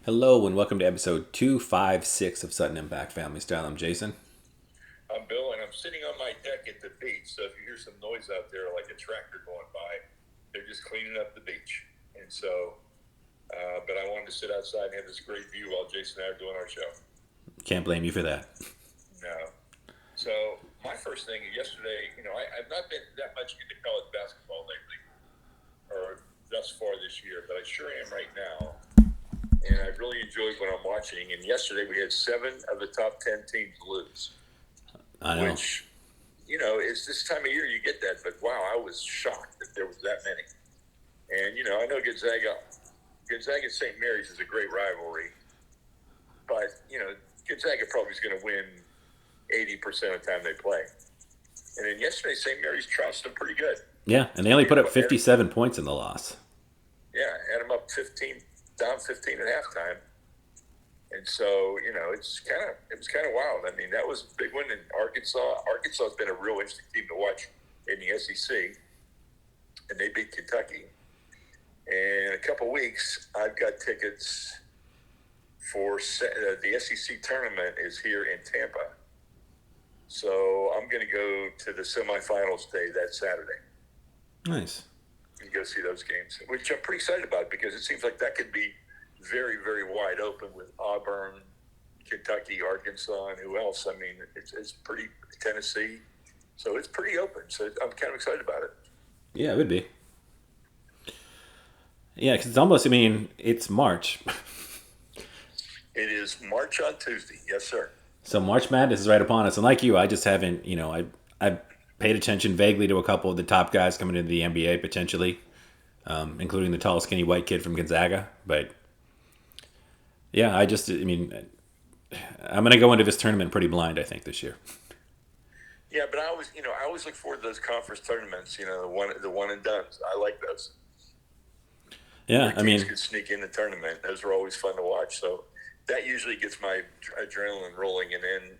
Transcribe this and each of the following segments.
Hello and welcome to episode 256 of Sutton Impact Family Style. I'm Jason. I'm Bill, and I'm sitting on my deck at the beach. So if you hear some noise out there, like a tractor going by, they're just cleaning up the beach. And so, but I wanted to sit outside and have this great view while Jason and I are doing our show. Can't blame you for that. No. So my first thing yesterday, I've not been that much into college basketball lately, or thus far this year, but I sure am right now. And I've really enjoyed what I'm watching. And yesterday we had 7 of the top 10 teams lose. I know. Which, it's this time of year you get that. But wow, I was shocked that there was that many. And, I know Gonzaga St. Mary's is a great rivalry. But, Gonzaga probably is going to win 80% of the time they play. And then yesterday, St. Mary's trounced them pretty good. Yeah, and they only put up 57 points in the loss. Yeah, had them up 15, down 15 at halftime. And so, it was kind of wild. I mean, that was a big one in Arkansas. Arkansas has been a real interesting team to watch in the SEC, and they beat Kentucky. And in a couple weeks, I've got tickets for the SEC tournament is here in Tampa. So I'm going to go to the semifinals day that Saturday. Nice. And go see those games, which I'm pretty excited about because it seems like that could be very, very wide open with Auburn, Kentucky, Arkansas, and who else? I mean, it's pretty Tennessee. So it's pretty open. So I'm kind of excited about it. Yeah, it would be. Yeah, because it's almost, it's March. It is March on Tuesday. Yes, sir. So March Madness is right upon us. And like you, I just haven't, I paid attention vaguely to a couple of the top guys coming into the NBA potentially, including the tall, skinny white kid from Gonzaga. But yeah, I'm going to go into this tournament pretty blind, I think, this year. Yeah, but I always look forward to those conference tournaments. The one and dones. I like those. Yeah, Where teams can sneak in the tournament. Those are always fun to watch. So that usually gets my adrenaline rolling. And then,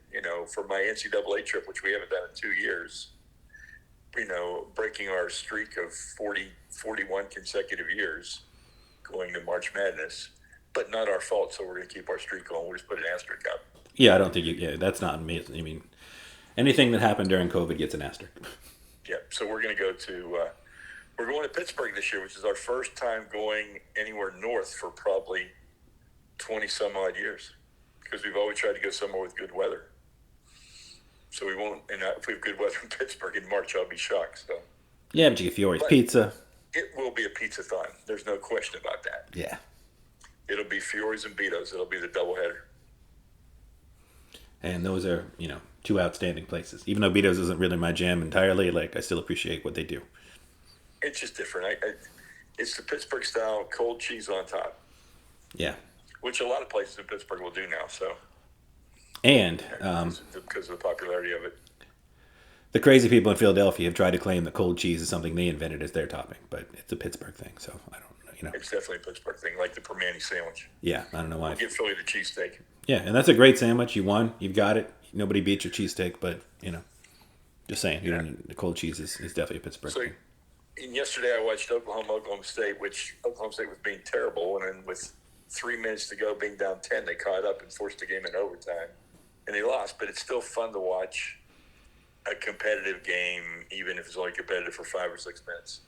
for my NCAA trip, which we haven't done in 2 years, breaking our streak of 41 consecutive years going to March Madness, but not our fault. So we're going to keep our streak going. We'll just put an asterisk up. Yeah, I don't think that's not amazing. Anything that happened during COVID gets an asterisk. Yeah, so we're going to go to we're going to Pittsburgh this year, which is our first time going anywhere north for probably 20 some odd years, because we've always tried to go somewhere with good weather. So we won't, and if we have good weather in Pittsburgh in March, I'll be shocked. So Yeah, but you get Fiore's pizza. it will be a pizza-thon. There's no question about that. Yeah. It'll be Fiore's and Betos. It'll be the doubleheader. And those are, two outstanding places. Even though Betos isn't really my jam entirely, I still appreciate what they do. It's just different. It's the Pittsburgh style, cold cheese on top. Yeah. Which a lot of places in Pittsburgh will do now. So. And because of the popularity of it. The crazy people in Philadelphia have tried to claim that cold cheese is something they invented as their topping, but it's a Pittsburgh thing, so I don't know. It's definitely a Pittsburgh thing, like the Permani sandwich. Yeah, I don't know why. We'll give Philly the cheesesteak. Yeah, and that's a great sandwich. You won. You've got it. Nobody beats your cheesesteak, but, just saying. The cold cheese is definitely a Pittsburgh thing. And yesterday I watched Oklahoma State, which Oklahoma State was being terrible, and then with 3 minutes to go, being down 10, they caught up and forced the game in overtime. And they lost, but it's still fun to watch a competitive game, even if it's only competitive for 5 or 6 minutes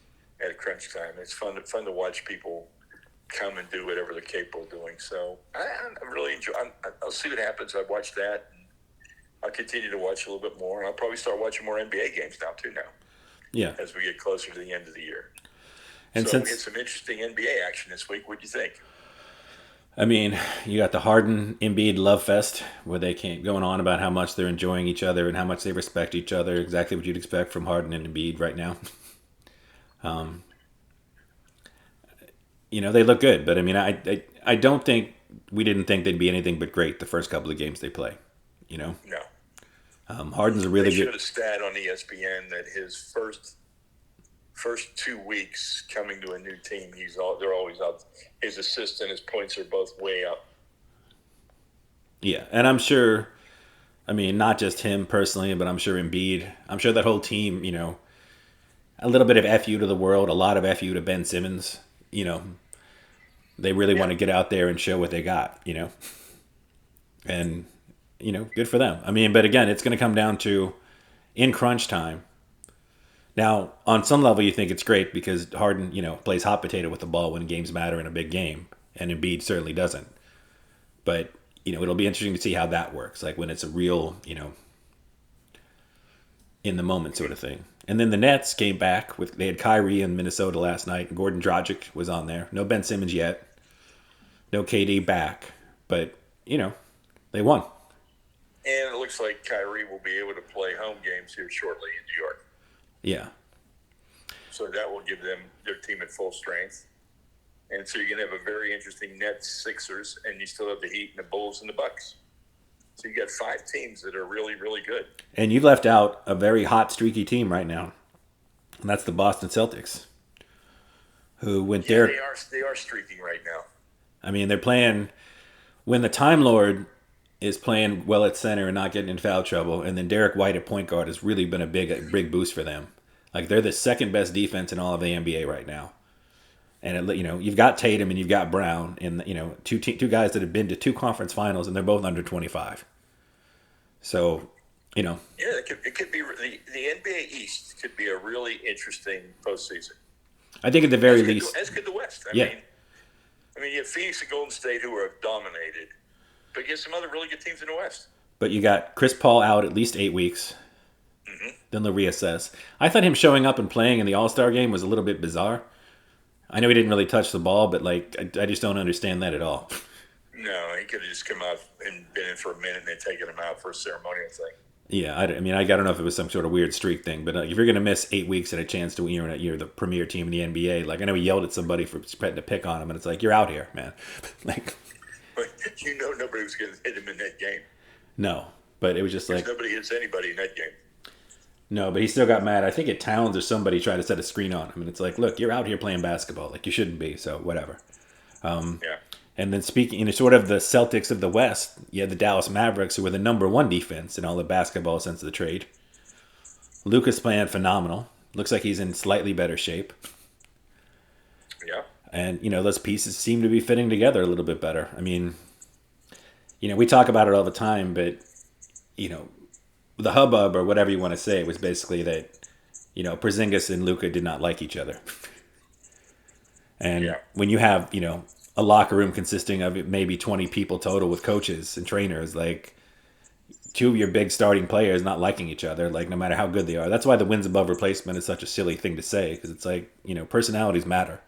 at a crunch time. It's fun to watch people come and do whatever they're capable of doing. So I really enjoy. I'll see what happens. I've watched that. And I'll continue to watch a little bit more, and I'll probably start watching more NBA games now too. Yeah. As we get closer to the end of the year. And so we had some interesting NBA action this week. What do you think? You got the Harden Embiid love fest where they came going on about how much they're enjoying each other and how much they respect each other. Exactly what you'd expect from Harden and Embiid right now. They look good, but I don't think we didn't think they'd be anything but great the first couple of games they play. No. Harden's a really good. They showed a stat on ESPN that his first 2 weeks coming to a new team, they're always up. His assists and his points are both way up. Yeah, and I'm sure, not just him personally, but I'm sure Embiid, I'm sure that whole team, a little bit of FU to the world, a lot of FU to Ben Simmons, They really Yeah. want to get out there and show what they got, and good for them. I mean, but again, it's going to come down to in crunch time. Now, on some level, you think it's great because Harden, plays hot potato with the ball when games matter in a big game, and Embiid certainly doesn't. But it'll be interesting to see how that works, like when it's a real, in the moment sort of thing. And then the Nets came back with they had Kyrie in Minnesota last night, and Gordon Dragic was on there. No Ben Simmons yet, no KD back, but they won. And it looks like Kyrie will be able to play home games here shortly in New York. Yeah. So that will give them their team at full strength. And so you're going to have a very interesting Nets, Sixers, and you still have the Heat and the Bulls and the Bucks. So you got 5 teams that are really, really good. And you left out a very hot, streaky team right now, and that's the Boston Celtics, who went there. They are streaking right now. I mean, they're playing when the Time Lord is playing well at center and not getting in foul trouble, and then Derek White at point guard has really been a big boost for them. Like they're the second best defense in all of the NBA right now. And you've got Tatum and you've got Brown, and two guys that have been to 2 conference finals, and they're both under 25. So, yeah, it could be the NBA East could be a really interesting postseason. I think at the very least, as could the West. I mean, you have Phoenix and Golden State who are dominated, but you have some other really good teams in the West. But you got Chris Paul out at least 8 weeks. Mm-hmm. Then they'll reassess. I thought him showing up and playing in the All-Star game was a little bit bizarre. I know he didn't really touch the ball, but I just don't understand that at all. No, he could have just come out and been in for a minute and then taken him out for a ceremonial thing. Yeah, I don't know if it was some sort of weird streak thing, but if you're going to miss 8 weeks and a chance to win, you're the premier team in the NBA. Like I know he yelled at somebody for spreading to pick on him, and it's like you're out here, man. Like, but nobody was going to hit him in that game. No, but it was just like nobody hits anybody in that game. No, but he still got mad. I think at Towns or somebody tried to set a screen on him, and it's like, look, you're out here playing basketball, like you shouldn't be. So whatever. Yeah. And then speaking, sort of the Celtics of the West, you had the Dallas Mavericks, who were the number 1 defense in all of basketball since the trade. Luka's playing phenomenal. Looks like he's in slightly better shape. Yeah. And, those pieces seem to be fitting together a little bit better. I mean, we talk about it all the time, but, the hubbub or whatever you want to say was basically that, Porzingis and Luka did not like each other. And when you have, a locker room consisting of maybe 20 people total with coaches and trainers, like 2 of your big starting players not liking each other, like no matter how good they are. That's why the wins above replacement is such a silly thing to say, because it's like, personalities matter.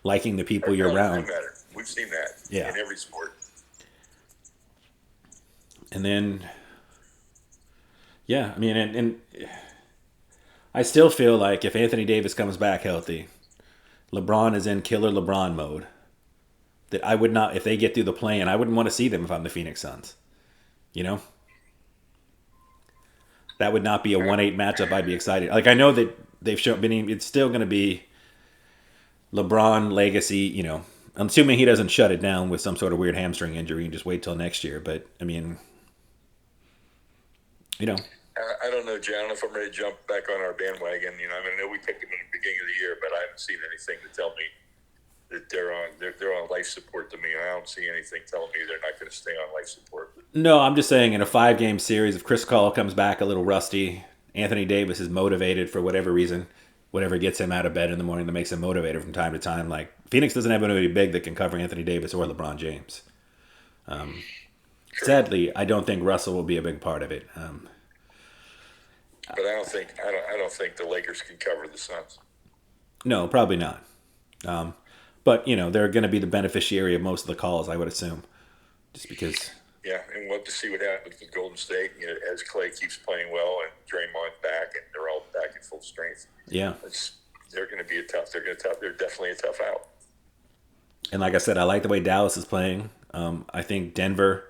Liking the people you're around. Matter. We've seen that in every sport. And then, I mean, and I still feel like if Anthony Davis comes back healthy, LeBron is in killer LeBron mode. That I would not, if they get through the play-in, I wouldn't want to see them if I'm the Phoenix Suns. That would not be a 1-8 matchup I'd be excited. Like, I know that they've shown, it's still going to be LeBron legacy, I'm assuming he doesn't shut it down with some sort of weird hamstring injury and just wait till next year. But, I mean, I don't know, John, if I'm ready to jump back on our bandwagon. I know we picked him in the beginning of the year, but I haven't seen anything to tell me that they're on life support to me. I don't see anything telling me they're not going to stay on life support. No, I'm just saying in a 5-game series, if Chris Paul comes back a little rusty, Anthony Davis is motivated for whatever reason, whatever gets him out of bed in the morning that makes him motivated from time to time. Like, Phoenix doesn't have anybody big that can cover Anthony Davis or LeBron James. Sadly, I don't think Russell will be a big part of it. But I don't think the Lakers can cover the Suns. No, probably not. But, they're going to be the beneficiary of most of the calls, I would assume. Just because... Yeah, and we'll have to see what happens with Golden State as Clay keeps playing well and Draymond's back and they're all back at full strength. Yeah. They're going to be they're definitely a tough out. And like I said, I like the way Dallas is playing. I think Denver,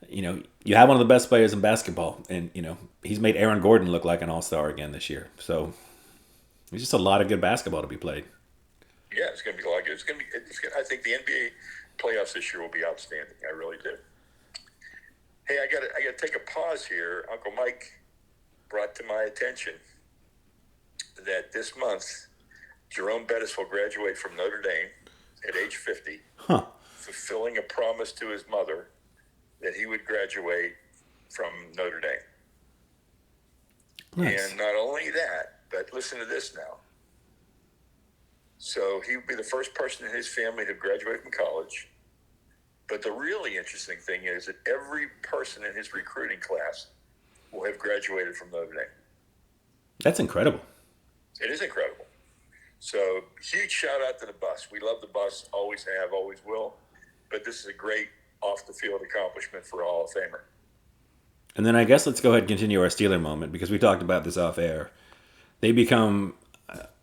you have one of the best players in basketball. And, he's made Aaron Gordon look like an all-star again this year. So, there's just a lot of good basketball to be played. Yeah, it's going to be like it. I think the NBA playoffs this year will be outstanding. I really do. Hey, I got to take a pause here. Uncle Mike brought to my attention that this month, Jerome Bettis will graduate from Notre Dame. at age 50, Huh. fulfilling a promise to his mother that he would graduate from Notre Dame. Nice. And not only that, but listen to this now. So he would be the first person in his family to graduate from college. But the really interesting thing is that every person in his recruiting class will have graduated from Notre Dame. That's incredible. It is incredible. So huge shout out to the bus. We love the bus, always have, always will. But this is a great off the field accomplishment for a Hall of Famer. And then I guess let's go ahead and continue our Steeler moment because we talked about this off air. They become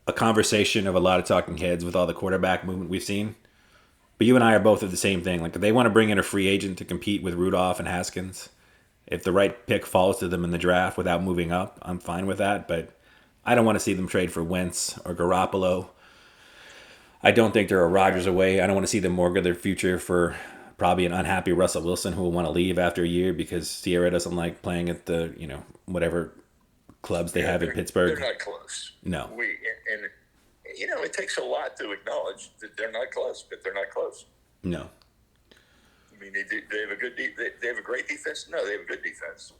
a conversation of a lot of talking heads with all the quarterback movement we've seen. But you and I are both of the same thing. Like, if they want to bring in a free agent to compete with Rudolph and Haskins, if the right pick falls to them in the draft without moving up, I'm fine with that. But I don't want to see them trade for Wentz or Garoppolo. I don't think they're a Rodgers away. I don't want to see them mortgage their future for probably an unhappy Russell Wilson who will want to leave after a year because Sierra doesn't like playing at the, whatever clubs they have in Pittsburgh. They're not close. No. And it takes a lot to acknowledge that they're not close, but they're not close. No. I mean, they have a good they have a great defense. No, they have a good defense.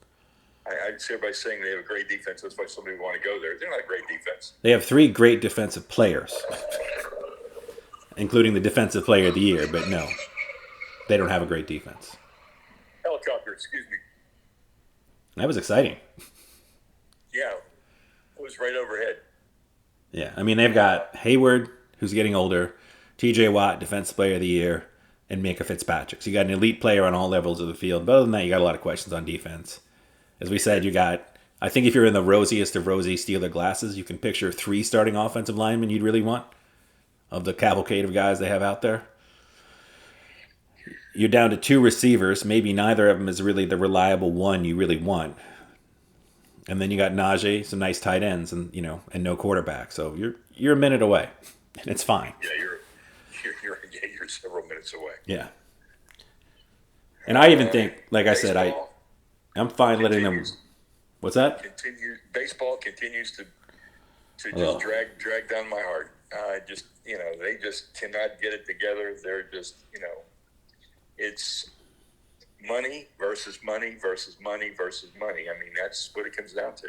I'd say everybody's saying they have a great defense. That's why somebody would want to go there. They're not a great defense. They have 3 great defensive players, including the defensive player of the year, but no, they don't have a great defense. Helicopter, excuse me. That was exciting. Yeah, it was right overhead. Yeah, I mean, they've got Hayward, who's getting older, TJ Watt, defensive player of the year, and Micah Fitzpatrick. So you got an elite player on all levels of the field. But other than that, you got a lot of questions on defense. As we said, I think if you're in the rosiest of rosy Steeler glasses, you can picture 3 starting offensive linemen you'd really want of the cavalcade of guys they have out there. You're down to 2 receivers. Maybe neither of them is really the reliable one you really want. And then you got Najee, some nice tight ends, and no quarterback. So you're a minute away, and it's fine. Yeah, you're several minutes away. Yeah. And I even think, like I said, I'm fine letting them. What's that? Baseball continues to just drag down my heart. They just cannot get it together. They're just, it's money versus money versus money versus money. I mean, that's what it comes down to.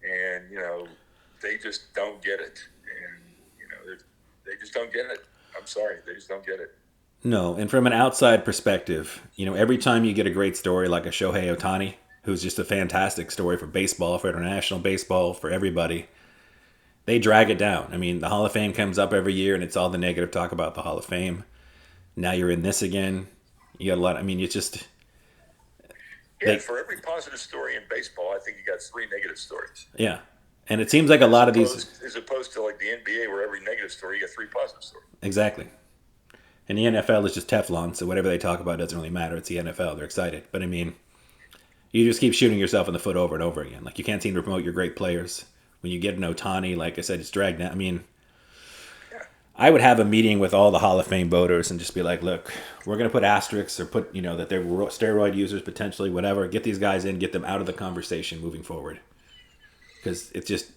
And, they just don't get it. And, they just don't get it. I'm sorry. They just don't get it. No, and from an outside perspective, every time you get a great story like a Shohei Ohtani, who's just a fantastic story for baseball, for international baseball, for everybody, they drag it down. I mean, the Hall of Fame comes up every year, and it's all the negative talk about the Hall of Fame. Now you're in this again. You got a lot. I mean, it's just... for every positive story in baseball, I think you got 3 negative stories. Yeah. And it seems like a lot of these... As opposed to like the NBA, where every negative story, you got 3 positive stories. Exactly. And the NFL is just Teflon, so whatever they talk about doesn't really matter. It's the NFL. They're excited. But, I mean, you just keep shooting yourself in the foot over and over again. Like, you can't seem to promote your great players. When you get an Ohtani, like I said, it's dragged down. I mean, I would have a meeting with all the Hall of Fame voters and just be like, look, we're going to put asterisks or put, that they're steroid users potentially, whatever. Get these guys in, get them out of the conversation moving forward. Because it's just,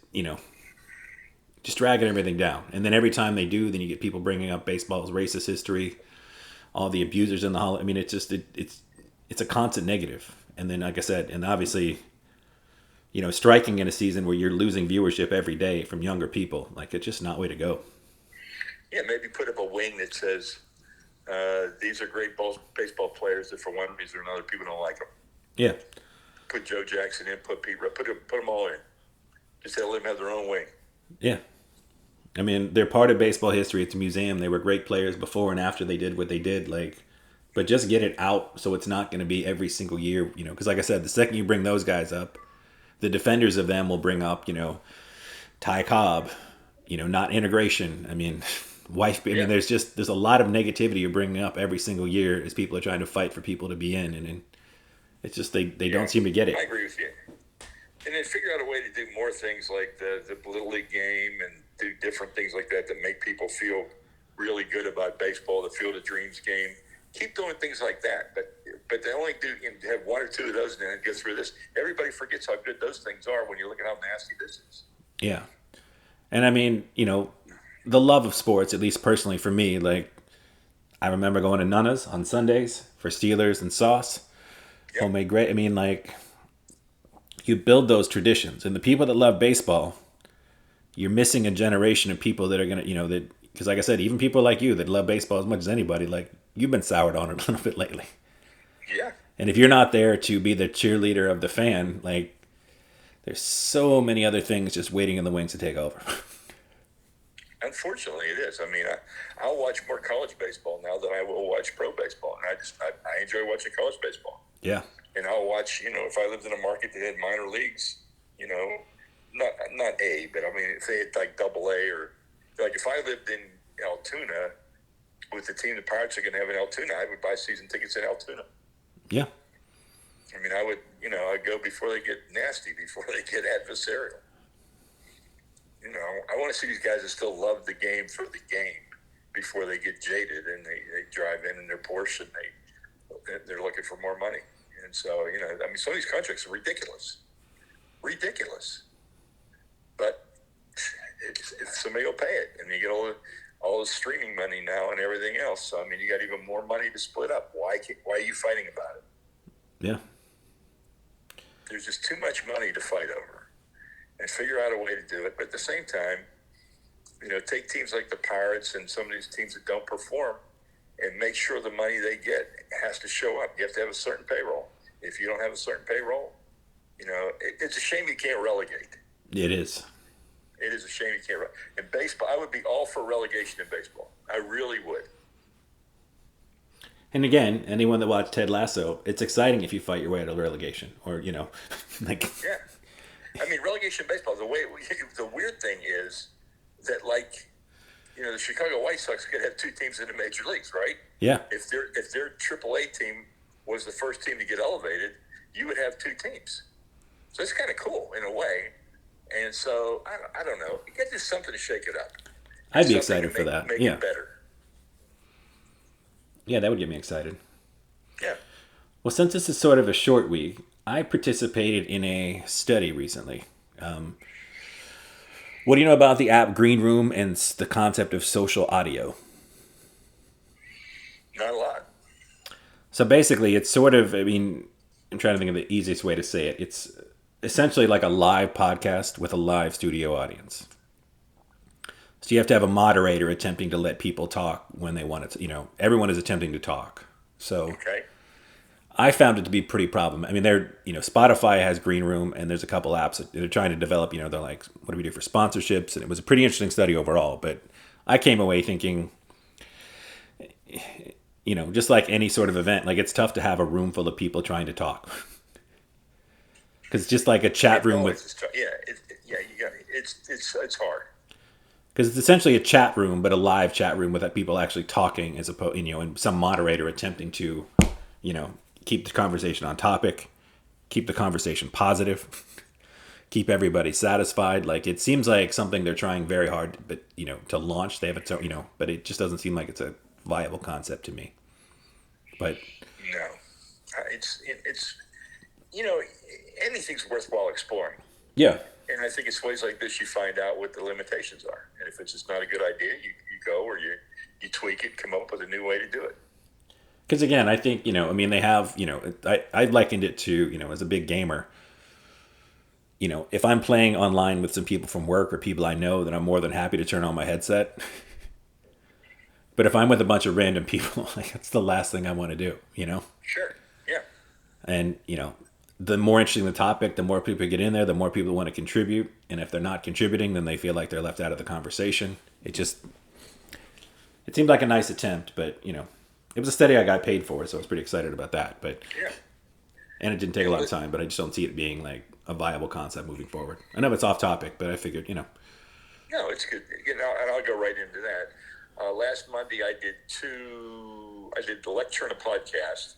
just dragging everything down. And then every time they do, then you get people bringing up baseball's racist history, all the abusers in the Hall. I mean, it's just, it's a constant negative. And then, like I said, and obviously, striking in a season where you're losing viewership every day from younger people, like, it's just not the way to go. Yeah, maybe put up a wing that says, these are great baseball players that for one reason or another people don't like them. Yeah. Put Joe Jackson in, put Pete Rose, put them all in. Just let them have their own wing. Yeah. I mean, they're part of baseball history. It's a museum. They were great players before and after they did what they did. But just get it out so it's not going to be every single year, because like I said, the second you bring those guys up, the defenders of them will bring up, Ty Cobb, not integration. I mean, wife. I mean, there's a lot of negativity you're bringing up every single year as people are trying to fight for people to be in, and it's just they don't seem to get it. I agree with you. And then figure out a way to do more things like the Little League game and do different things like that make people feel really good about baseball. The Field of Dreams game. Keep doing things like that, but they only have 1 or 2 of those, and then get through this. Everybody forgets how good those things are when you look at how nasty this is. Yeah, and I mean, the love of sports, at least personally for me, like I remember going to Nana's on Sundays for Steelers and sauce, Yep. homemade great. I mean, like you build those traditions, and the people that love baseball, you're missing a generation of people that are gonna, that because like I said, even people like you that love baseball as much as anybody, like you've been soured on it a little bit lately. Yeah. And if you're not there to be the cheerleader of the fan, like there's so many other things just waiting in the wings to take over. Unfortunately, it is. I mean, I'll watch more college baseball now than I will watch pro baseball, and I enjoy watching college baseball. Yeah. And I'll watch. If I lived in a market that had minor leagues, not A, but I mean, if they had like Double A, or like if I lived in Altoona with the team the Pirates are going to have in Altoona, I would buy season tickets in Altoona. Yeah. I mean, I would, I'd go before they get nasty, before they get adversarial. I want to see these guys that still love the game for the game before they get jaded and they drive in their Porsche and they're looking for more money. And so, I mean, some of these contracts are ridiculous. Ridiculous. But if somebody will pay it, and you get all the streaming money now and everything else. So, I mean, you got even more money to split up. Why are you fighting about it? Yeah. There's just too much money to fight over, and figure out a way to do it. But at the same time, take teams like the Pirates and some of these teams that don't perform and make sure the money they get has to show up. You have to have a certain payroll. If you don't have a certain payroll, it's a shame you can't relegate. It is. It is a shame you can't relegate. In baseball, I would be all for relegation in baseball. I really would. And again, anyone that watched Ted Lasso, it's exciting if you fight your way out of relegation, or like Yeah. I mean, relegation in baseball. The weird thing is that, like, the Chicago White Sox could have two teams in the major leagues, right? yeah, If their AAA team was the first team to get elevated, you would have two teams. So it's kind of cool in a way. And so I don't know. You got just something to shake it up. I'd be Something excited to for that. Make Yeah, it better. yeah, that would get me excited. Yeah. Well, since this is sort of a short week, I participated in a study recently. What do you know about the app Green Room and the concept of social audio? Not a lot. So basically, it's sort of, I mean, I'm trying to think of the easiest way to say it. It's essentially like a live podcast with a live studio audience. So you have to have a moderator attempting to let people talk when they want to, everyone is attempting to talk. So Okay. I found it to be pretty problem. I mean, Spotify has Green Room, and there's a couple apps that they're trying to develop. They're like, what do we do for sponsorships? And it was a pretty interesting study overall. But I came away thinking, just like any sort of event, like it's tough to have a room full of people trying to talk because just like a chat room with, It's hard. because it's essentially a chat room, but a live chat room with people actually talking, as opposed, and some moderator attempting to, keep the conversation on topic, keep the conversation positive, keep everybody satisfied. Like it seems like something they're trying very hard, but to launch, they have it, but it just doesn't seem like it's a viable concept to me. But No, it's anything's worthwhile exploring. yeah, And I think it's ways like this you find out what the limitations are. And if it's just not a good idea, you go or you tweak it, come up with a new way to do it. because again, I think they have I likened it to as a big gamer. If I'm playing online with some people from work or people I know, then I'm more than happy to turn on my headset. But if I'm with a bunch of random people, like that's the last thing I want to do. Sure. Yeah. And the more interesting the topic, the more people get in there, the more people want to contribute. And if they're not contributing, then they feel like they're left out of the conversation. It seemed like a nice attempt, but it was a study I got paid for, so I was pretty excited about that. But Yeah. and it didn't take a lot of time, but I just don't see it being like a viable concept moving forward. I know it's off topic, but I figured. No, it's good. And I'll go right into that. Last Monday, I did the lecture and a podcast.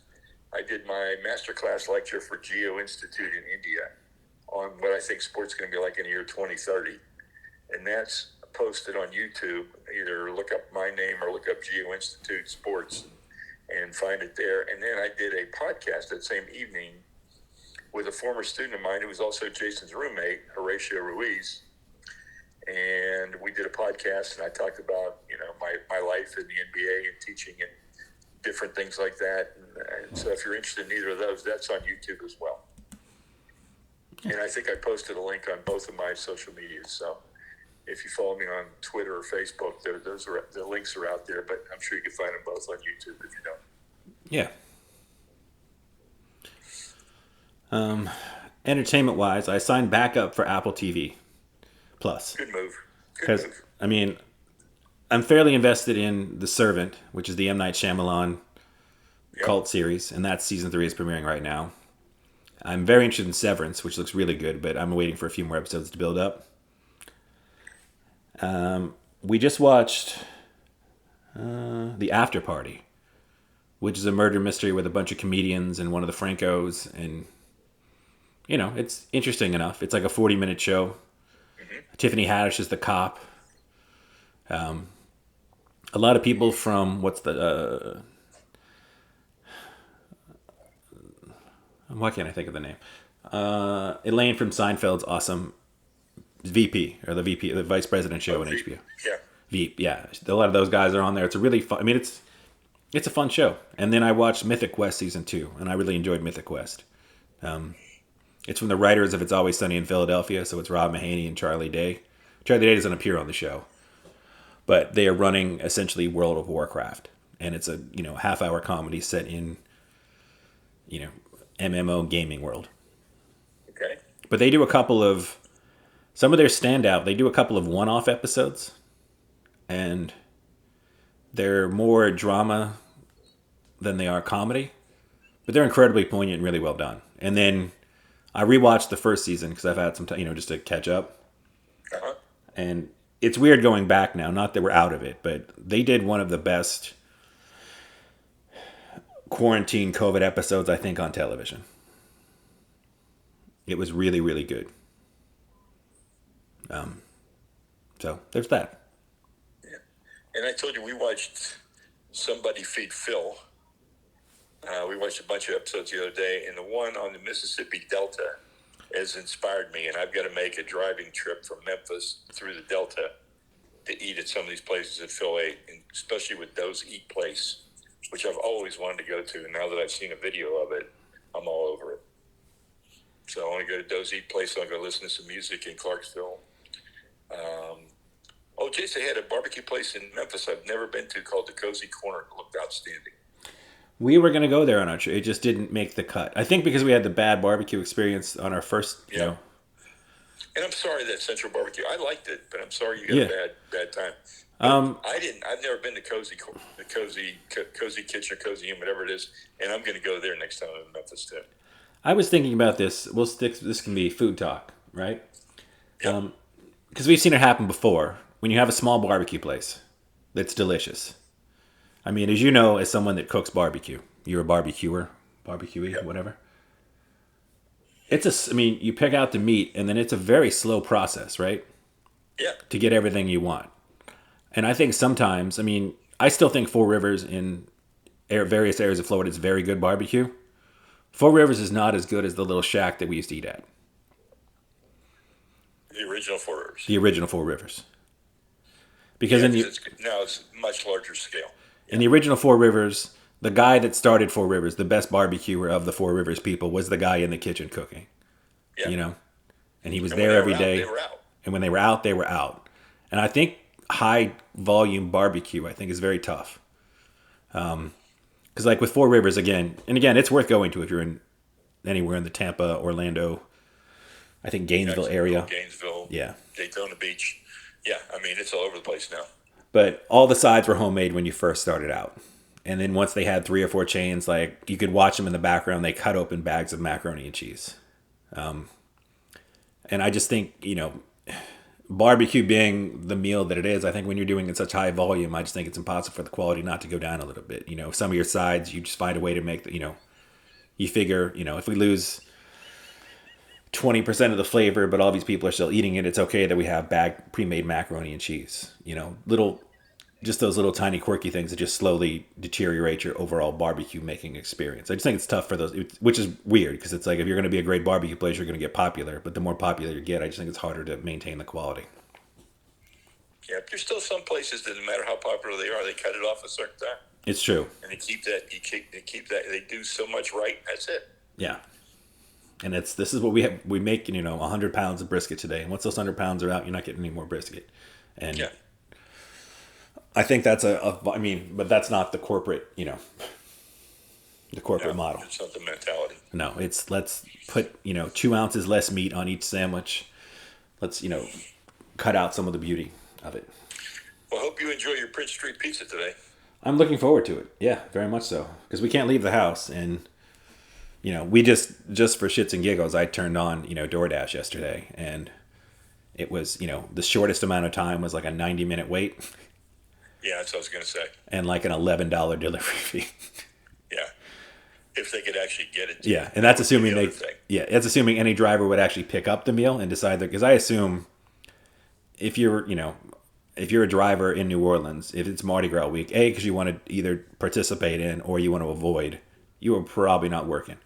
I did my masterclass lecture for Geo Institute in India on what I think sports is going to be like in the year 2030. And that's posted on YouTube. Either look up my name or look up Geo Institute Sports and find it there. And then I did a podcast that same evening with a former student of mine who was also Jason's roommate, Horatio Ruiz. and we did a podcast, and I talked about my life in the NBA and teaching and different things like that. And so if you're interested in either of those, that's on YouTube as well. And I think I posted a link on both of my social medias. So if you follow me on Twitter or Facebook, the links are out there. But I'm sure you can find them both on YouTube if you don't. Yeah. Entertainment wise, I signed back up for Apple TV Plus. Good move. Because, I mean, I'm fairly invested in The Servant, which is the M. Night Shyamalan cult series, and that season 3 is premiering right now. I'm very interested in Severance, which looks really good, but I'm waiting for a few more episodes to build up. We just watched The After Party, which is a murder mystery with a bunch of comedians and one of the Francos, and it's interesting enough. It's like a 40-minute show. Mm-hmm. Tiffany Haddish is the cop. A lot of people from why can't I think of the name? Elaine from Seinfeld's awesome VP, or the Vice President show on HBO. Yeah. A lot of those guys are on there. It's a really fun. I mean, it's a fun show. And then I watched Mythic Quest season 2, and I really enjoyed Mythic Quest. It's from the writers of It's Always Sunny in Philadelphia, so it's Rob Mahaney and Charlie Day. Charlie Day doesn't appear on the show, but they are running essentially World of Warcraft, and it's a half-hour comedy set in MMO gaming world. Okay. But they do a couple of some of their standout. They do a couple of one-off episodes, and they're more drama than they are comedy, but they're incredibly poignant and really well done. And then I rewatched the first season because I've had some time, just to catch up. Uh-huh. And it's weird going back now. Not that we're out of it, but they did one of the best quarantine COVID episodes, I think, on television. It was really, really good. So there's that. Yeah. And I told you we watched Somebody Feed Phil. We watched a bunch of episodes the other day, and the one on the Mississippi Delta has inspired me, and I've got to make a driving trip from Memphis through the Delta to eat at some of these places that Phil ate, and especially with Doe's Eat Place, which I've always wanted to go to, and now that I've seen a video of it, I'm all over it. So I want to go to Doe's Eat Place, so I'm going to listen to some music in Clarksville. Jason, they had a barbecue place in Memphis I've never been to called the Cozy Corner. It looked outstanding. We were going to go there on our trip. It just didn't make the cut. I think because we had the bad barbecue experience on our first, And I'm sorry that Central Barbecue. I liked it, but I'm sorry you got a bad time. I didn't. I've never been to Cozy Kitchen, Cozy Inn, whatever it is, and I'm going to go there next time I'm in Memphis too. I was thinking about this. This can be food talk, right? Yep. Because we've seen it happen before. When you have a small barbecue place that's delicious. I mean, as you know, as someone that cooks barbecue, you're a barbecuey, whatever. You pick out the meat, and then it's a very slow process, right? Yeah. To get everything you want. And I think sometimes, I still think Four Rivers in various areas of Florida is very good barbecue. Four Rivers is not as good as the little shack that we used to eat at. The original Four Rivers. The original Four Rivers. Because now it's much larger scale. In the original Four Rivers, the guy that started Four Rivers, the best barbecuer of the Four Rivers people, was the guy in the kitchen cooking. Yeah. And he was there every day. They were out. And when they were out, they were out. And I think high volume barbecue, I think, is very tough. Because like with Four Rivers, again, it's worth going to if you're in anywhere in the Tampa, Orlando, I think Gainesville area. Gainesville. Yeah. Daytona Beach. Yeah, it's all over the place now. But all the sides were homemade when you first started out. And then once they had 3 or 4 chains, like you could watch them in the background, they cut open bags of macaroni and cheese. And I just think, barbecue being the meal that it is, I think when you're doing it in such high volume, I just think it's impossible for the quality not to go down a little bit. Some of your sides, you just find a way to make you figure, if we lose 20% of the flavor, but all these people are still eating it, it's okay that we have pre-made macaroni and cheese. Just those little tiny quirky things that just slowly deteriorate your overall barbecue making experience. I just think it's tough for those, which is weird because it's like if you're going to be a great barbecue place, you're going to get popular. But the more popular you get, I just think it's harder to maintain the quality. Yeah, but there's still some places that no matter how popular they are, they cut it off a certain time. It's true. And they keep that. They keep that. They do so much right. That's it. Yeah. And this is what we have. We make 100 pounds of brisket today, and once those 100 pounds are out, you're not getting any more brisket. And Yeah. I think that's I mean, but that's not the corporate the corporate No, model. it's not the mentality. No, it's let's put 2 ounces less meat on each sandwich. Let's cut out some of the beauty of it. Well, I hope you enjoy your Prince Street pizza today. I'm looking forward to it. Yeah, very much so, because we can't leave the house, and we just for shits and giggles, I turned on DoorDash yesterday, and it was the shortest amount of time was like a 90-minute wait, Yeah, that's what I was going to say. and like an $11 delivery fee. Yeah, if they could actually get it. Yeah, and that's assuming the other thing. yeah, that's assuming any driver would actually pick up the meal and decide that, because I assume if you're if you're a driver in New Orleans, if it's Mardi Gras week, because you want to either participate in or you want to avoid, you are probably not working.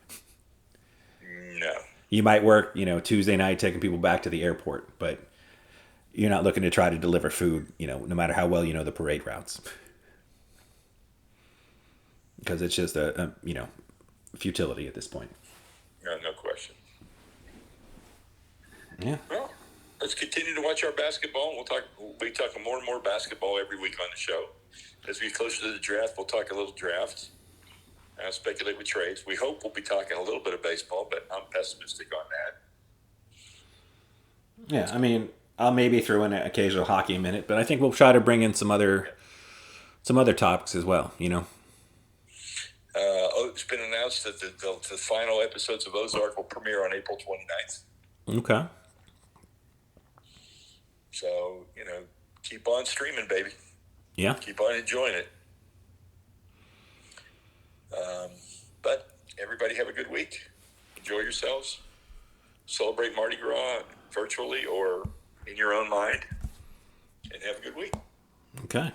No. You might work, Tuesday night taking people back to the airport, but you're not looking to try to deliver food, no matter how well you know the parade routes, because it's just a futility at this point. No, no question. Yeah. Well, let's continue to watch our basketball. We'll be talking more and more basketball every week on the show. As we get closer to the draft, we'll talk a little draft. Speculate with trades. We hope we'll be talking a little bit of baseball, but I'm pessimistic on that. Yeah, I mean, I'll maybe throw in an occasional hockey minute, but I think we'll try to bring in some other topics as well. It's been announced that the final episodes of Ozark will premiere on April 29th. Okay. So, keep on streaming, baby. Yeah. Keep on enjoying it. But everybody have a good week. Enjoy yourselves. Celebrate Mardi Gras virtually or in your own mind. And have a good week. Okay.